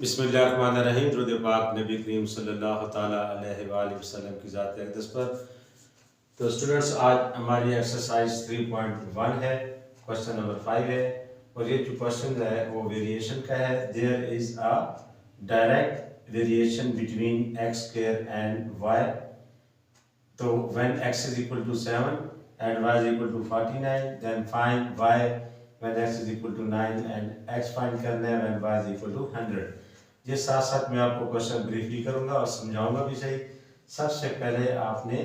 बिस्मिल्लाहिर्रहमानिर्रहीम। दुरूद पाक नबी करीम सल्लल्लाहु ताला अलैहि वसल्लम की ज़ात अक़दस पर। तो स्टूडेंट्स, आज हमारी एक्सरसाइज 3.1 है, क्वेश्चन नंबर 5 है और ये जो क्वेश्चन है वो वेरिएशन का है। There is a direct variation between x square and y. तो when x is equal to 7 and y is equal to 49, then find y when x is equal to 9 and x find करना है when y is equal to 100। ये साथ साथ मैं आपको question briefly करूंगा और समझाऊंगा भी सही। सबसे पहले आपने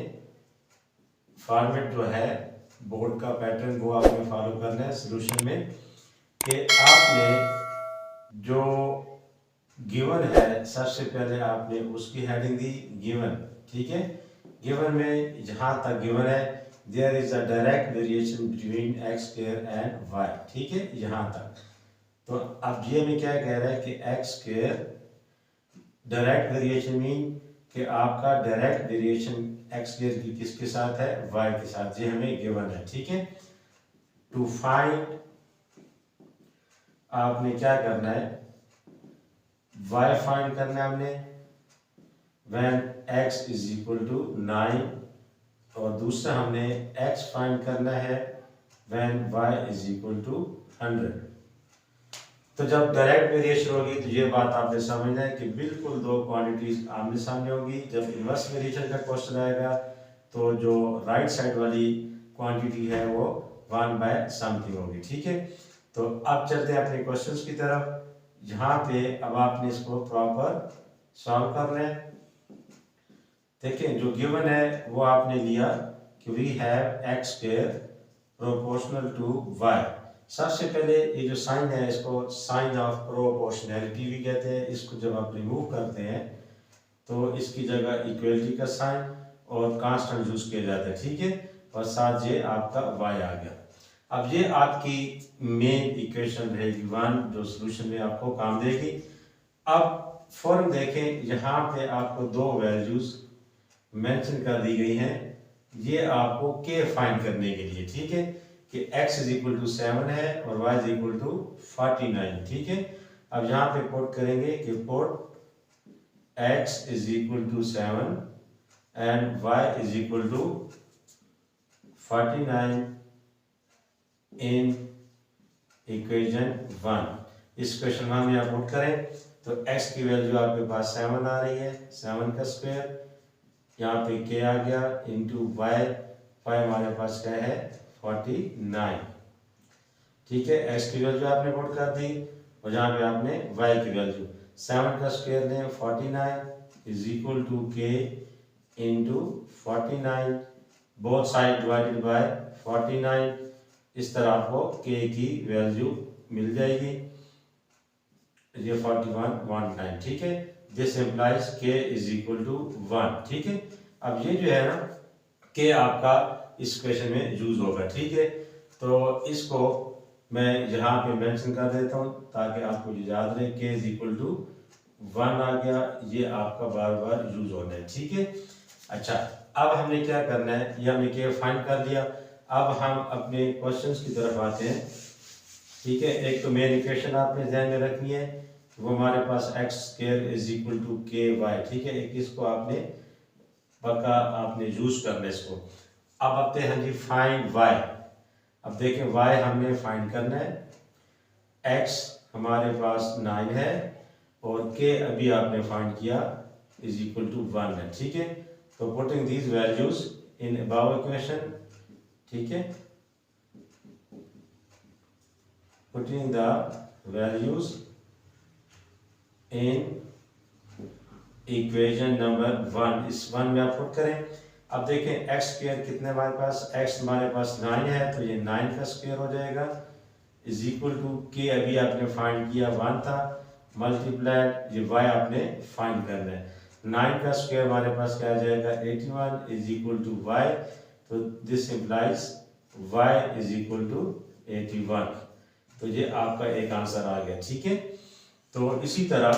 फॉर्मेट जो है बोर्ड का पैटर्न वो आपने फॉलो करना है सोल्यूशन में, कि आपने जो गिवन है सबसे पहले आपने उसकी हेडिंग दी गिवन। ठीक है, गिवन में जहां तक गिवन है there is a direct variation between x square and y. ठीक है, यहाँ तक। तो अब ये में क्या कह रहा है कि x square direct variation mean कि आपका डायरेक्ट वेरिएशन एक्स स्क्वायर की किसके साथ है, वाई के साथ। ये हमें गिवन है। ठीक है, टू फाइंड आपने क्या करना है, वाई फाइंड करना है हमने when x is equal to 9 और दूसरा हमने x फाइंड करना है when y is equal to 100। तो जब डायरेक्ट वेरिएशन होगी तो ये बात आपने समझना है कि बिल्कुल दो क्वांटिटीज आमने सामने होगी। जब इनवर्स वेरिएशन का क्वेश्चन आएगा तो जो राइट साइड वाली क्वांटिटी है वो 1 बाय समथिंग होगी। ठीक है, तो अब चलते हैं अपने क्वेश्चंस की तरफ। यहाँ पे अब आपने इसको प्रॉपर सॉल्व करना है। देखिए, जो गिवन है वो आपने लिया कि we have x square proportional to y. सबसे पहले ये जो साइन है इसको साइन ऑफ प्रोपोर्शनैलिटी भी कहते हैं। इसको जब आप रिमूव करते हैं तो इसकी जगह इक्वलिटी का साइन और कांस्टेंट यूज किया जाता है। ठीक है, और साथ ये आपका वाई आ गया। अब ये आपकी मेन इक्वेशन रहेगी 1 जो सोल्यूशन में आपको काम देगी। अब फौरन देखें, यहाँ पे आपको दो वैल्यूज मेंशन कर दी गई हैं, ये आपको के फाइंड करने के लिए। ठीक है, कि x इज इक्वल टू 7 है और y इज इक्वल टू 49। ठीक है, अब यहाँ पे पुट करेंगे कि put x is equal to 7 and y is equal to 49 in equation 1। इस क्वेश्चन में आप पुट करें तो x की वैल्यू आपके पास 7 आ रही है, 7 का स्क्वायर, यहाँ पे k आ गया इंटू वाई हमारे पास क्या है 49। ठीक है, x की वैल्यू आपने पुट कर दी और यहाँ पे आपने y की वैल्यू 7 का स्क्वायर दें 49 is equal to k into 49, both side divided by 49। इस तरह आपको k की वैल्यू मिल जाएगी, ये 4119। ठीक है, this implies k is equal to 1। ठीक है, अब ये जो है ना k आपका इस क्वेश्चन में यूज होगा। ठीक है, तो इसको मैं यहाँ पे मेंशन कर देता हूँ ताकि आपको याद रहे k इज इक्वल टू 1 आ गया, ये आपका बार बार यूज होना है। ठीक है, अच्छा, अब हमने क्या करना है, ये हमने k फाइंड कर लिया। अब हम अपने क्वेश्चंस की तरफ आते हैं। ठीक है, एक तो मेन इक्वेशन आपने ध्यान में रखनी है, वो हमारे पास x square is equal to k y. ठीक है, एक इसको आपने पक्का आपने यूज करना है इसको। अब आते हैं जी फाइंड वाई। अब देखें वाई हमने फाइंड करना है, एक्स हमारे पास 9 है और के अभी आपने फाइंड किया इज इक्वल टू 1 है। ठीक है, तो putting these values in above equation. ठीक है, putting the values in equation number 1, इस 1 में आप पुट करें। अब देखें एक्स स्क्वायर कितने हमारे पास, एक्स हमारे पास 9 है तो ये 9 का स्क्वायर हो जाएगा इज इक्वल टू के अभी आपने फाइंड किया 1 था मल्टीप्लाइड ये y आपने फाइंड करना है। 9 का स्क्वायर हमारे पास क्या आ जाएगा 81 इज इक्वल टू y। तो this implies y is equal to 81। तो ये आपका एक आंसर आ गया। ठीक है, तो इसी तरह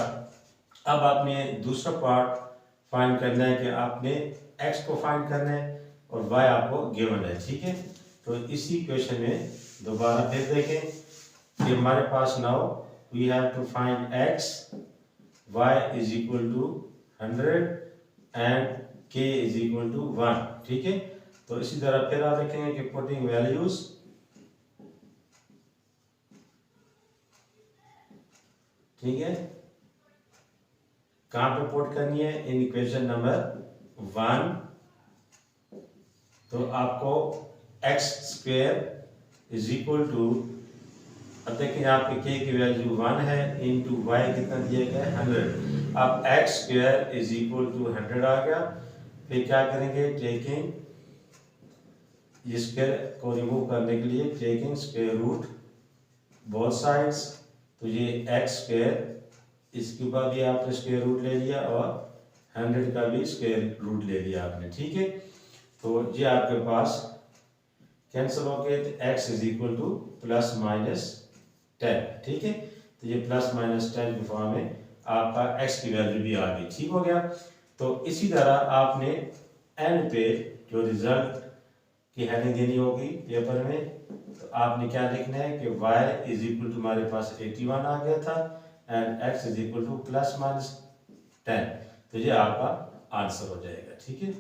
अब आपने दूसरा पार्ट फाइंड करना है कि आपने x को फाइंड करना है और y आपको गिवन है। ठीक है, तो इसी क्वेश्चन में दोबारा फिर देखें कि हमारे पास now we have to find x y is equal to 100 and k is equal to 1। ठीक है, तो इसी तरह फिर आप देखेंगे कि पुटिंग वैल्यूज, ठीक है, कहां पे पुट करनी है, इन इक्वेशन नंबर 1। तो आपको x square is equal to, अब देखिए यहाँ पे k की वैल्यू 1 है, इंटू वाई कितना दिया गया है 100। अब x square is equal to 100 आ गया। फिर क्या करेंगे, टेकिंग स्क्वेयर को रिमूव करने के लिए taking square root both sides, तो ये एक्स स्क्वेयर, इसके ऊपर भी आपने स्क्वेयर रूट ले लिया और 100 का भी स्क्वेयर रूट ले लिया आपने। ठीक है, तो ये आपके पास कैंसिल हो गए, तो x is equal two plus minus 10। ठीक है, तो ये प्लस माइनस 10 के फॉर्म में आपका x की वैल्यू भी आ गई। ठीक हो गया। तो इसी तरह आपने एंड पे जो रिजल्ट की हेडिंग देनी होगी पेपर में, तो आपने क्या लिखना है कि y इज इक्वल टू, हमारे पास 81 आ गया था, and x is equal two plus minus 10, तो ये आपका आंसर हो जाएगा। ठीक है,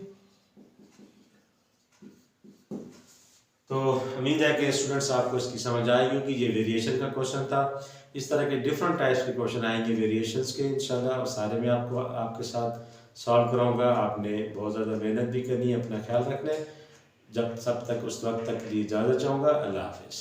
तो उम्मीद है कि स्टूडेंट्स आपको इसकी समझ आई होगी। ये वेरिएशन का क्वेश्चन था। इस तरह के डिफरेंट टाइप्स के क्वेश्चन आएंगे वेरिएशंस के इंशाल्लाह, और सारे में आपको आपके साथ सॉल्व कराऊंगा। आपने बहुत ज़्यादा मेहनत भी करनी है, अपना ख्याल रखना है। जब तक उस वक्त तक के लिए इजाज़त चाहूँगा। अल्लाह हाफिज़।